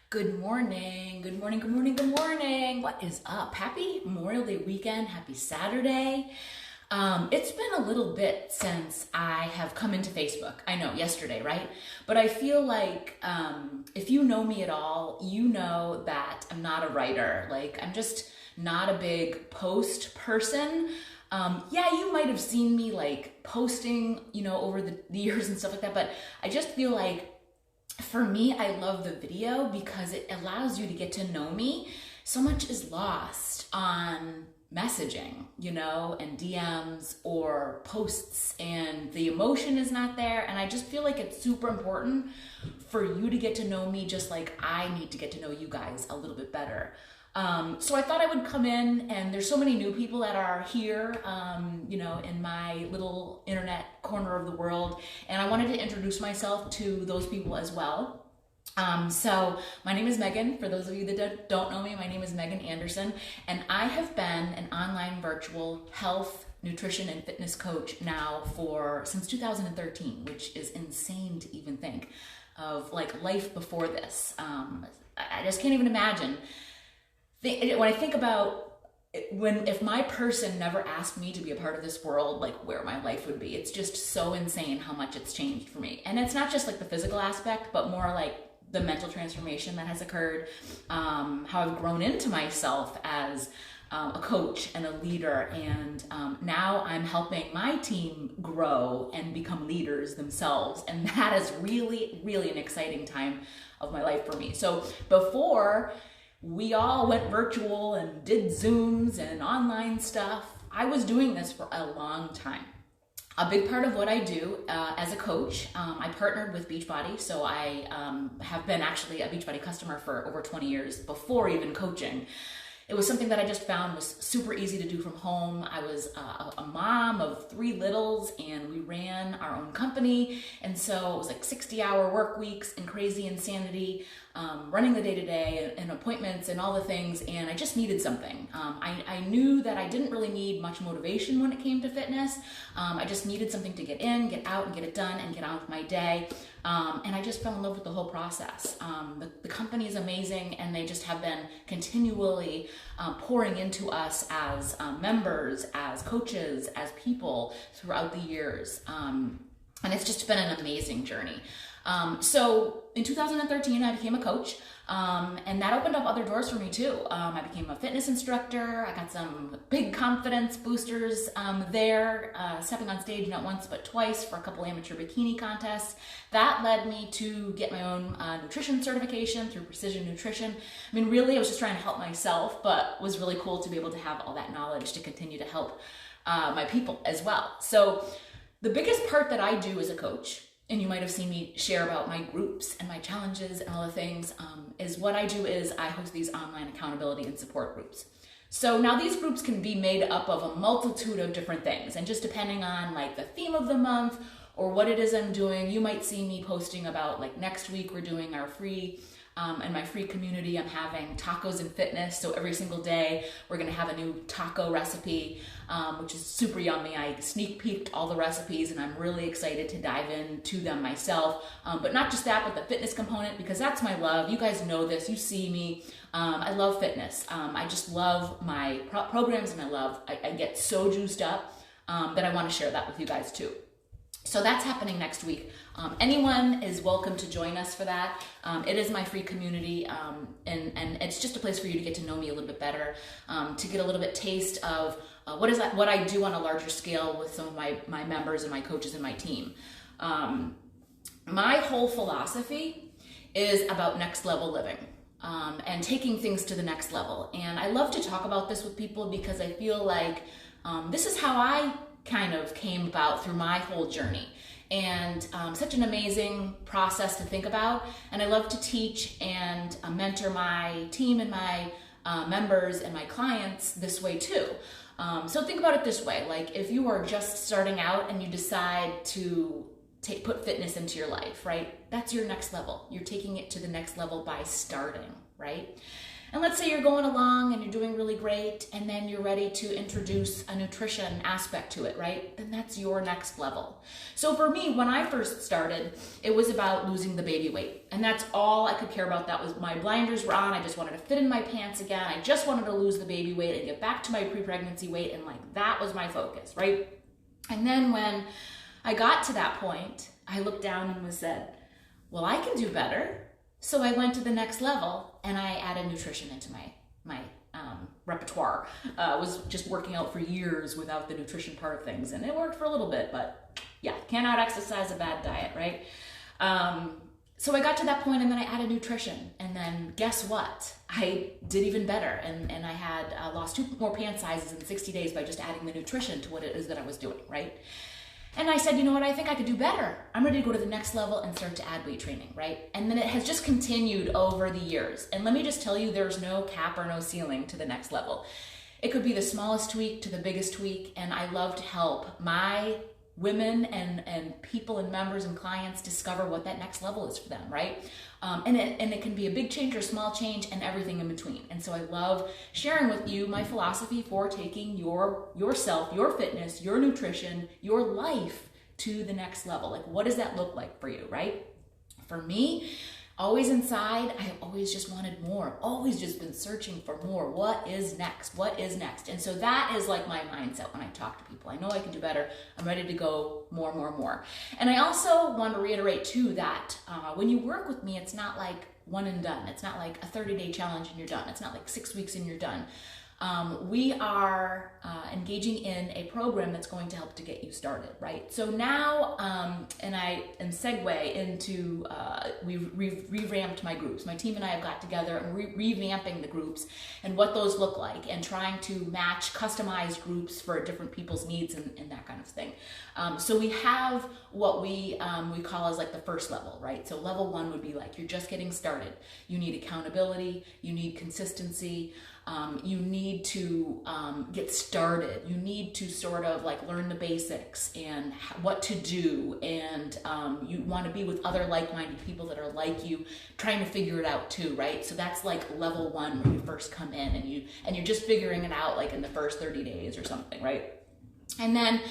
Good morning, good morning, good morning, good morning. What is up? Happy Memorial Day weekend, happy Saturday. It's been a little bit since I have come into Facebook. I know, yesterday, right? But I feel like if you know me at all, you know that I'm not a writer. Like, I'm just not a big post person. Yeah, you might have seen me like posting, over the years and stuff like that, but I just feel like for me, I love the video because it allows you to get to know me. So much is lost on messaging, and DMs or posts, and the emotion is not there. And I just feel like it's super important for you to get to know me just like I need to get to know you guys a little bit better. So I thought I would come in, and there's so many new people that are here, in my little internet corner of the world, and I wanted to introduce myself to those people as well. So my name is Megan. For those of you that don't know me, my name is Meggin Anderson, and I have been an online virtual health, nutrition, and fitness coach now since 2013, which is insane to even think of, like, life before this. I just can't even imagine. When I think about if my person never asked me to be a part of this world, like, where my life would be. It's just so insane how much it's changed for me. And it's not just like the physical aspect, but more like the mental transformation that has occurred, how I've grown into myself as a coach and a leader, and now I'm helping my team grow and become leaders themselves, and that is really, really an exciting time of my life for me. So before we all went virtual and did Zooms and online stuff, I was doing this for a long time. A big part of what I do as a coach, I partnered with Beachbody, so I have been actually a Beachbody customer for over 20 years before even coaching. It was something that I just found was super easy to do from home. I was a mom of 3 littles, and we ran our own company, and so it was like 60-hour work weeks and crazy insanity, running the day-to-day and appointments and all the things, and I just needed something. I knew that I didn't really need much motivation when it came to fitness. I just needed something to get in, get out, and get it done, and get on with my day. And I just fell in love with the whole process. The company is amazing, and they just have been continually pouring into us as members, as coaches, as people throughout the years. And it's just been an amazing journey. So in 2013, I became a coach, and that opened up other doors for me too. I became a fitness instructor. I got some big confidence boosters there, stepping on stage not once but twice for a couple amateur bikini contests. That led me to get my own nutrition certification through Precision Nutrition. I mean, really, I was just trying to help myself, but it was really cool to be able to have all that knowledge to continue to help my people as well. So the biggest part that I do as a coach, and you might have seen me share about my groups and my challenges and all the things, is what I do is I host these online accountability and support groups. So now these groups can be made up of a multitude of different things, and just depending on like the theme of the month or what it is I'm doing, you might see me posting about, like, next week we're doing our free, in my free community, I'm having tacos and fitness. So every single day we're gonna have a new taco recipe, which is super yummy. I sneak peeked all the recipes, and I'm really excited to dive into them myself. But not just that, but the fitness component, because that's my love. You guys know this, you see me. I love fitness. I just love my programs, and I get so juiced up that I wanna share that with you guys too. So that's happening next week. Anyone is welcome to join us for that. It is my free community, and it's just a place for you to get to know me a little bit better, to get a little bit taste of what I do on a larger scale with some of my members and my coaches and my team. My whole philosophy is about next level living, and taking things to the next level. And I love to talk about this with people because I feel like this is how I kind of came about through my whole journey, and such an amazing process to think about. And I love to teach and mentor my team and my members and my clients this way too. So think about it this way: like, if you are just starting out and you decide to put fitness into your life, right? That's your next level. You're taking it to the next level by starting, right? And let's say you're going along and you're doing really great, and then you're ready to introduce a nutrition aspect to it, right? Then that's your next level. So for me, when I first started, it was about losing the baby weight. And that's all I could care about. That was my blinders were on. I just wanted to fit in my pants again. I just wanted to lose the baby weight and get back to my pre-pregnancy weight. And like, that was my focus, right? And then when I got to that point, I looked down and said, well, I can do better. So I went to the next level and I added nutrition into my repertoire. Was just working out for years without the nutrition part of things, and it worked for a little bit, but yeah, cannot exercise a bad diet, right? So I got to that point and then I added nutrition, and then guess what? I did even better, and I had lost 2 more pant sizes in 60 days by just adding the nutrition to what it is that I was doing, right? And I said, you know what, I think I could do better. I'm ready to go to the next level and start to add weight training, right? And then it has just continued over the years. And let me just tell you, there's no cap or no ceiling to the next level. It could be the smallest tweak to the biggest tweak. And I love to help my women and people and members and clients discover what that next level is for them, right? And it can be a big change or a small change and everything in between. And so I love sharing with you my philosophy for taking yourself, your fitness, your nutrition, your life to the next level. Like, what does that look like for you, right? For me, always inside, I always just wanted more. Always just been searching for more. What is next? What is next? And so that is like my mindset when I talk to people. I know I can do better. I'm ready to go more, more, more. And I also want to reiterate too that when you work with me, it's not like one and done. It's not like a 30-day challenge and you're done. It's not like 6 weeks and you're done. We are engaging in a program that's going to help to get you started, right? So now, and I am segue into, we've revamped my groups. My team and I have got together and revamping the groups and what those look like, and trying to match customized groups for different people's needs and that kind of thing. So we have what we call as like the first level, right? So level 1 would be like, you're just getting started. You need accountability, you need consistency, you need to get started. You need to sort of like learn the basics and what to do, and you want to be with other like-minded people that are like you, trying to figure it out too, right? So that's like level 1, where you first come in and you're just figuring it out like in the first 30 days or something, right? And then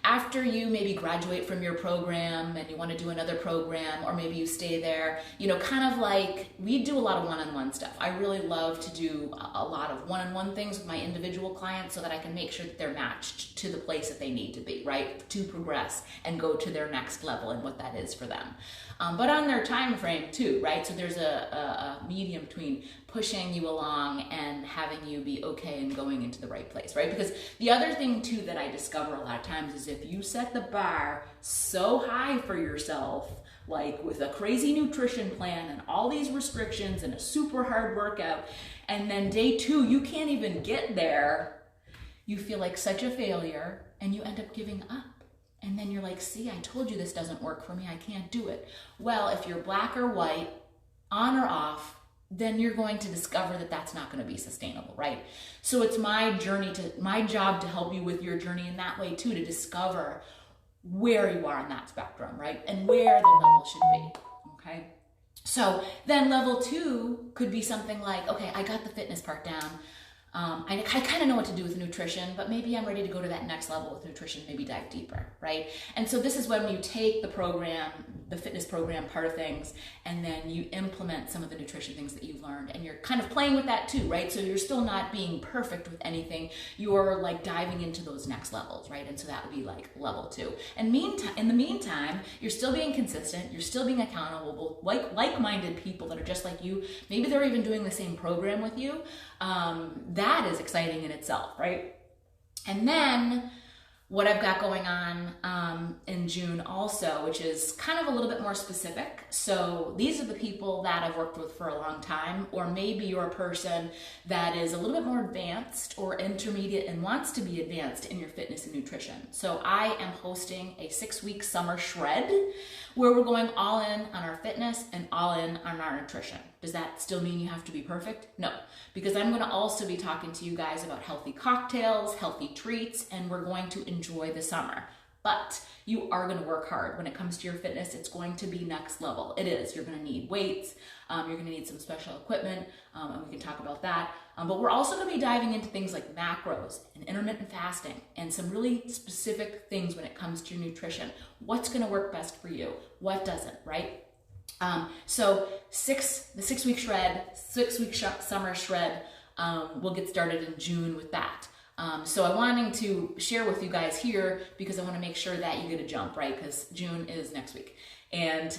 after you maybe graduate from your program and you want to do another program, or maybe you stay there, you know, kind of like, we do a lot of one-on-one stuff. I really love to do a lot of one-on-one things with my individual clients so that I can make sure that they're matched to the place that they need to be, right? To progress and go to their next level and what that is for them. But on their time frame too, right? So there's a medium between pushing you along and having you be okay and going into the right place, right? Because the other thing too that I discover a lot of times is if you set the bar so high for yourself, like with a crazy nutrition plan and all these restrictions and a super hard workout, and then day 2, you can't even get there, you feel like such a failure and you end up giving up. And then you're like, see, I told you this doesn't work for me. I can't do it. Well, if you're black or white, on or off, then you're going to discover that that's not going to be sustainable, right? So it's my job to help you with your journey in that way too, to discover where you are on that spectrum, right? And where the level should be, okay? So then level 2 could be something like, okay, I got the fitness part down. I kind of know what to do with nutrition, but maybe I'm ready to go to that next level with nutrition, maybe dive deeper, right? And so this is when you take the program, the fitness program part of things, and then you implement some of the nutrition things that you've learned, and you're kind of playing with that too, right? So you're still not being perfect with anything. You're like diving into those next levels, right? And so that would be like level 2. And in the meantime, you're still being consistent. You're still being accountable, like-minded people that are just like you. Maybe they're even doing the same program with you. That is exciting in itself, right? And then what I've got going on in June also, which is kind of a little bit more specific. So these are the people that I've worked with for a long time, or maybe you're a person that is a little bit more advanced or intermediate and wants to be advanced in your fitness and nutrition. So I am hosting a 6-week summer shred where we're going all in on our fitness and all in on our nutrition. Does that still mean you have to be perfect? No, because I'm going to also be talking to you guys about healthy cocktails, healthy treats, and we're going to enjoy the summer. but you are going to work hard. When it comes to your fitness, it's going to be next level. It is. You're going to need weights. You're going to need some special equipment, and we can talk about that. But we're also going to be diving into things like macros and intermittent fasting and some really specific things when it comes to your nutrition. What's going to work best for you? What doesn't, right? So the 6 week shred, 6 week summer shred, we'll get started in June with that. So I'm wanting to share with you guys here because I want to make sure that you get a jump, right? Because June is next week. And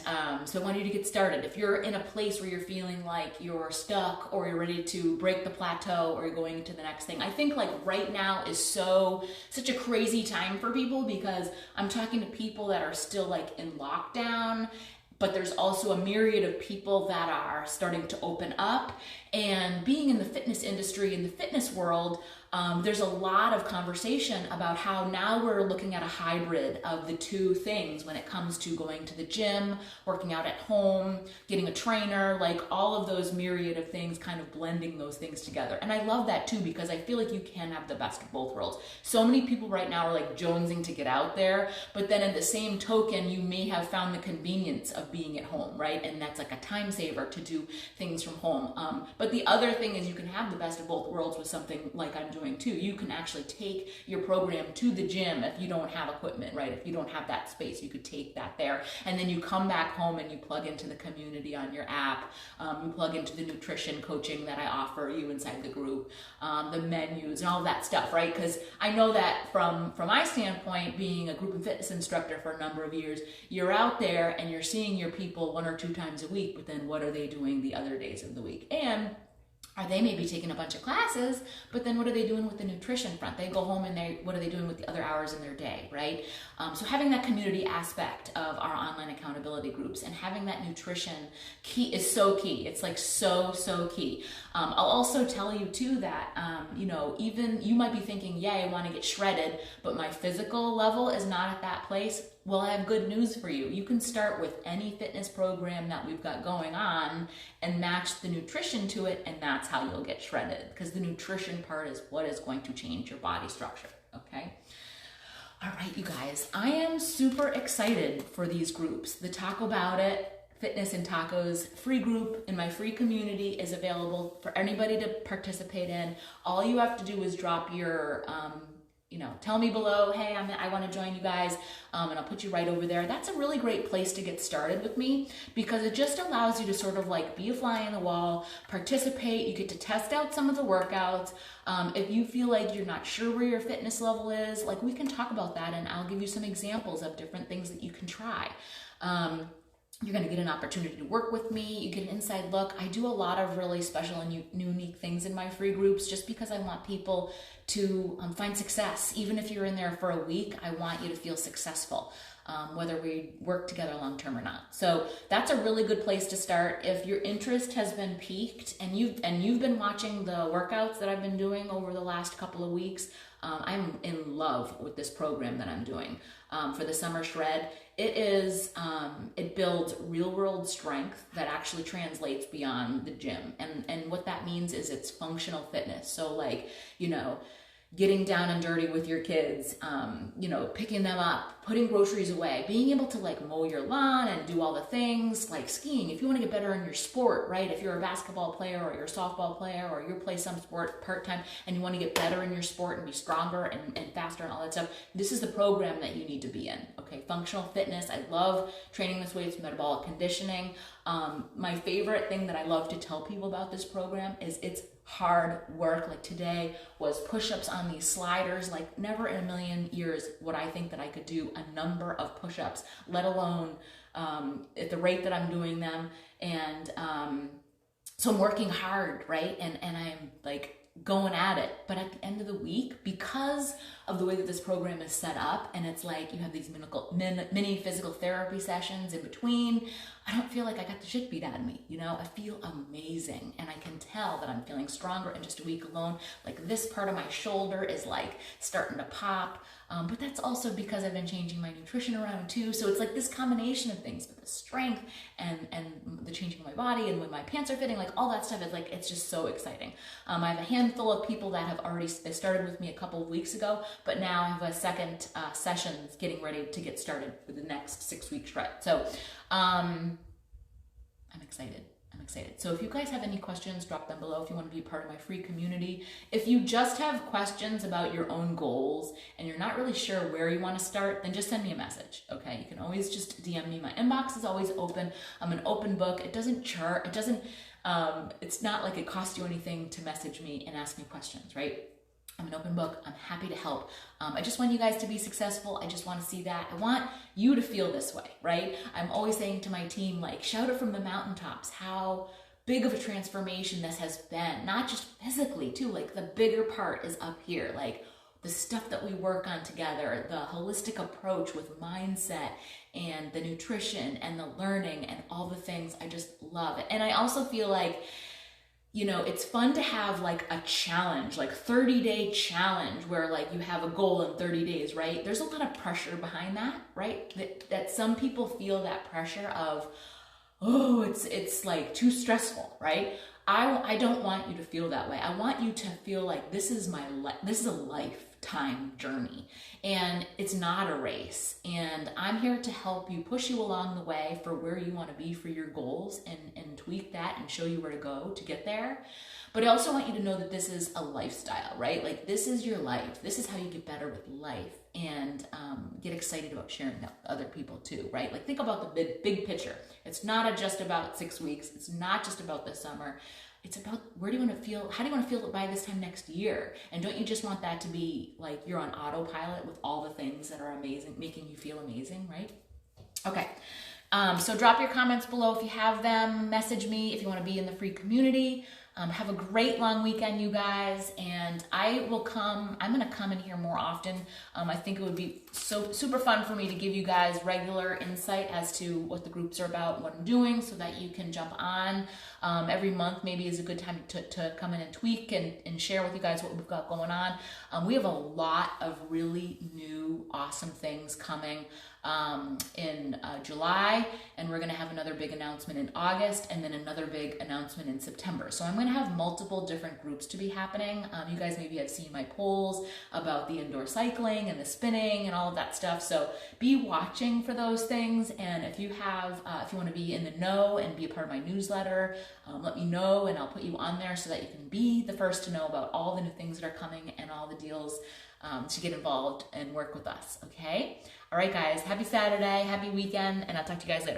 so I want you to get started. If you're in a place where you're feeling like you're stuck or you're ready to break the plateau or you're going to the next thing, I think like right now is such a crazy time for people because I'm talking to people that are still like in lockdown, but there's also a myriad of people that are starting to open up. And being in the fitness industry, in the fitness world, there's a lot of conversation about how now we're looking at a hybrid of the two things when it comes to going to the gym, working out at home, getting a trainer, like all of those myriad of things, kind of blending those things together. And I love that too, because I feel like you can have the best of both worlds. So many people right now are like jonesing to get out there, but then in the same token, you may have found the convenience of being at home, right? And that's like a time saver to do things from home. But the other thing is you can have the best of both worlds with something like I'm doing too. You can actually take your program to the gym if you don't have equipment, right? If you don't have that space, you could take that there. And then you come back home and you plug into the community on your app. You plug into the nutrition coaching that I offer you inside the group, the menus and all that stuff, right? Because I know that from my standpoint, being a group and fitness instructor for a number of years, you're out there and you're seeing your people 1 or 2 times a week, but then what are they doing the other days of the week? And are they maybe taking a bunch of classes, but then what are they doing with the nutrition front? They go home and what are they doing with the other hours in their day, right? So having that community aspect of our online accountability groups and having that nutrition key is so key. It's like so key. I'll also tell you too that, even you might be thinking, yeah, I want to get shredded, but my physical level is not at that place. Well, I have good news for you. You can start with any fitness program that we've got going on and match the nutrition to it, and that's how you'll get shredded, because the nutrition part is what is going to change your body structure, okay? All right, you guys, I am super excited for these groups. The Talk About It Fitness and Tacos free group in my free community is available for anybody to participate in. All you have to do is drop your tell me below, hey, I want to join you guys, and I'll put you right over there. That's a really great place to get started with me because it just allows you to sort of like be a fly on the wall, participate. You get to test out some of the workouts. If you feel like you're not sure where your fitness level is, like we can talk about that, and I'll give you some examples of different things that you can try. You're going to get an opportunity to work with me. You get an inside look. I do a lot of really special and unique things in my free groups just because I want people to find success. Even if you're in there for a week, I want you to feel successful, whether we work together long-term or not. So that's a really good place to start. If your interest has been piqued and you've been watching the workouts that I've been doing over the last couple of weeks, I'm in love with this program that I'm doing for the summer shred. It builds real world strength that actually translates beyond the gym. And what that means is it's functional fitness. So like, getting down and dirty with your kids, picking them up, putting groceries away, being able to like mow your lawn and do all the things like skiing. If you want to get better in your sport, right? If you're a basketball player or you're a softball player or you play some sport part-time and you want to get better in your sport and be stronger and faster and all that stuff, this is the program that you need to be in. Okay, functional fitness. I love training this way. It's metabolic conditioning. My favorite thing that I love to tell people about this program is it's hard work. Like today was push-ups on these sliders. Like never in a million years would I think that I could do a number of push-ups, let alone at the rate that I'm doing them. And so I'm working hard, right? And I'm like going at it. But at the end of the week, because of the way that this program is set up, and it's like you have these mini physical therapy sessions in between, I don't feel like I got the shit beat out of me, you know? I feel amazing, and I can tell that I'm feeling stronger in just a week alone. Like this part of my shoulder is like starting to pop, but that's also because I've been changing my nutrition around too. So it's like this combination of things with the strength and the changing of my body and when my pants are fitting, like all that stuff is like, it's just so exciting. I have a handful of people that have already started with me a couple of weeks ago, but now I have a second session getting ready to get started for the next 6-week shred. So I'm excited. I'm excited. So if you guys have any questions, drop them below if you want to be part of my free community. If you just have questions about your own goals and you're not really sure where you want to start, then just send me a message, okay? You can always just DM me. My inbox is always open. I'm an open book. It doesn't charge. It doesn't, it's not like it costs you anything to message me and ask me questions, right? I'm an open book. I'm happy to help. I just want you guys to be successful. I just want to see that. I want you to feel this way, right? I'm always saying to my team, like, shout it from the mountaintops how big of a transformation this has been. Not just physically, too. Like, the bigger part is up here. Like, the stuff that we work on together, the holistic approach with mindset and the nutrition and the learning and all the things. I just love it. And I also feel like, you know, it's fun to have like a challenge, like 30-day challenge where like you have a goal in 30 days, right? There's a lot of pressure behind that, right? That some people feel that pressure of, oh, it's like too stressful, right? I don't want you to feel that way. I want you to feel like this is a lifetime journey, and it's not a race. And I'm here to help you, push you along the way for where you want to be for your goals, and tweak that and show you where to go to get there. But I also want you to know that this is a lifestyle, right? Like this is your life. This is how you get better with life, and get excited about sharing that with other people too, right? Like think about the big picture. It's not just about 6 weeks. It's not just about this summer. It's about where do you want to feel, how do you want to feel by this time next year? And don't you just want that to be like you're on autopilot with all the things that are amazing, making you feel amazing, right? Okay. So drop your comments below if you have them. Message me if you want to be in the free community. Have a great long weekend, you guys, and I'm going to come in here more often. I think it would be so super fun for me to give you guys regular insight as to what the groups are about and what I'm doing, so that you can jump on. Every month maybe is a good time to come in and tweak and share with you guys what we've got going on. We have a lot of really new, awesome things coming in July, and we're going to have another big announcement in August, and then another big announcement in September. So I'm going to have multiple different groups to be happening. You guys maybe have seen my polls about the indoor cycling and the spinning and all of that stuff. So be watching for those things. And if you want to be in the know and be a part of my newsletter, let me know, and I'll put you on there so that you can be the first to know about all the new things that are coming and all the deals to get involved and work with us. Okay. All right, guys. Happy Saturday. Happy weekend. And I'll talk to you guys later.